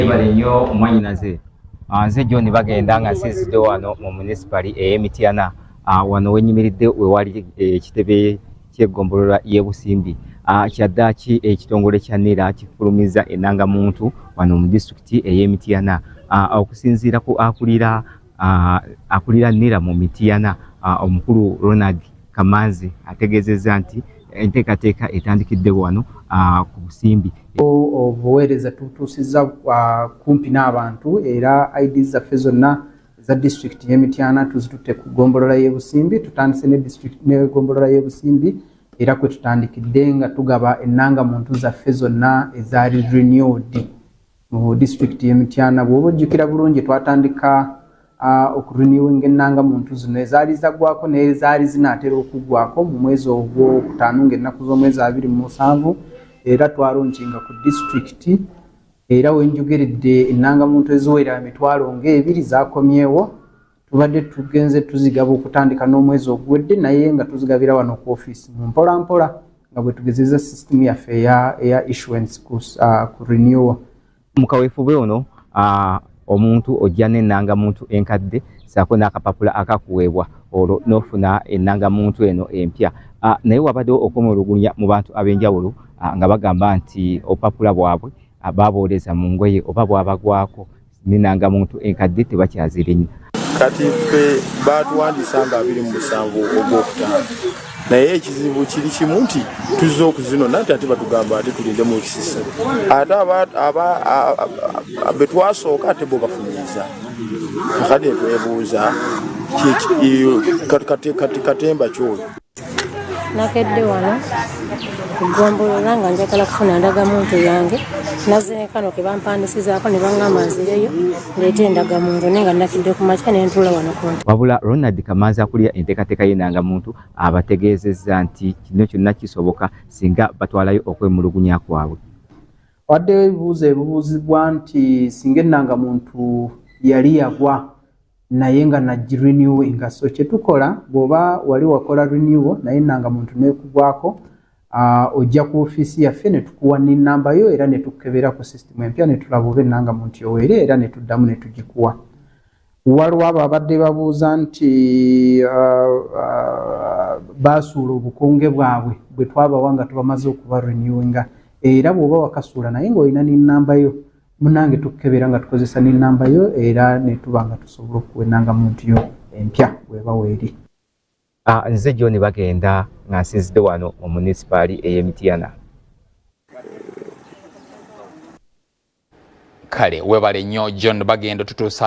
Yebale nnyo mwanyinaze. Nze John bagenda nga nsinzidde wano mu municipal Mityana wano wenyimiridde we wali ekitebe ky'eggombolola y'e Busimbi. Kyaddaaki ekitongole kya NERA kifulumiza ennangamuntu wano mu disitulikiti Mityana okusinziira ku akulira NERA mu Mityana omukulu Ronald Kamanzi ategeezezza nti enteekateeka etandikidde wano ku Busimbi. Obuweereza tutuusizza kumpi n'abantu era ID zaffe zonna za disitulikiti y'e Mityana tuzitutte ku ggombolola y'e Busimbi. Tutandise n'eggombolola y'e Busimbi era kwe tutandikidde nga tugaba ennangamuntu zaffe zonna ezaali renewed mu disitulikiti y'e Mityana. Bw'oba ojjukira bulungi twatandika okurenewinga ennangamuntu zino ezaali zaggwako n'ezaali zinaatera okuggwako mu mwezi ogwokutaano ng'ennaku z'omwezi 27 era twalonkinga ku disitulikiti era wenjogeredde ennangamuntu eziwera emitwalo ng'ebiri zakomyewo. Tubadde tugenze tuzigaba okutandika n'omwezi oguwedde naye nga tuzigabira wano ku ofiisi mu mpola mpola nga bwe tugezeza system yaffe eya issuance ku renewal. Mu kaweefube ono omuntu ojja n'ennangamuntu enkadde saako n'akapapula akakuweebwa olwo n'ofuna ennangamuntu eno empya. Naye wabaddewo okwemulugunya mu bantu ab'enjawulo nga bagamba nti obupapula bwabwe babooleza mu ngoye oba bwabagwako n'ennangamuntu enkadde tebakyazirenya. Kati ffe baatuwandiisa nga 27 ogwokutaano naye ekizibu kiri kimu nti tuzze okuzinona nti ate batugamba ate tulinde mu kisisa ate be twasooka ate bo bafunyiza. Kakati twebuuza katemba kyoyo. Nakedde wano kugombolola nga njagala kufuna ndagamuntu yange nazze kano ke bampandisizaako ne baŋŋamba nzireyo ndeete endagamuntu naye nga nakidde ku makya ne ntuula wano kumpi. Wabula Ronald Kamanzi akulira enteekateeka y'ennangamuntu abategeezezza nti kino kyonna kisoboka singa batwalayo okwemulugunya kwabwe. Waddewo ebibuuzo ebibuuzibwa nti singa ennangamuntu yali yagwa naye nga nagirenewinga. So kyetukola bw'oba wali wakola renewal naye ennangamuntu neekugwako ojja ku ofiisi yaffe ne tukuwa n'ennamba yo era ne tukebera ku system empya ne tulaba oba ennangamuntu yoweera era ne tuddamu ne tugikuwa. Waliwo abo abadde babuuza nti baasuula obukonge bwabwe bwe twabawa nga tubamaze okuba renewinga era bw'oba wakasuula naye ng'olina n'ennamba yo munange tukebera nga tukozesa n'ennamba yo era ne tuba nga tusobola okuwa ennangamuntu yo empya bw'eba weeri. Nze John bagenda nga nsinzidde wano mu municipal Mityana. Kale webale nnyo John bagenda tutuusa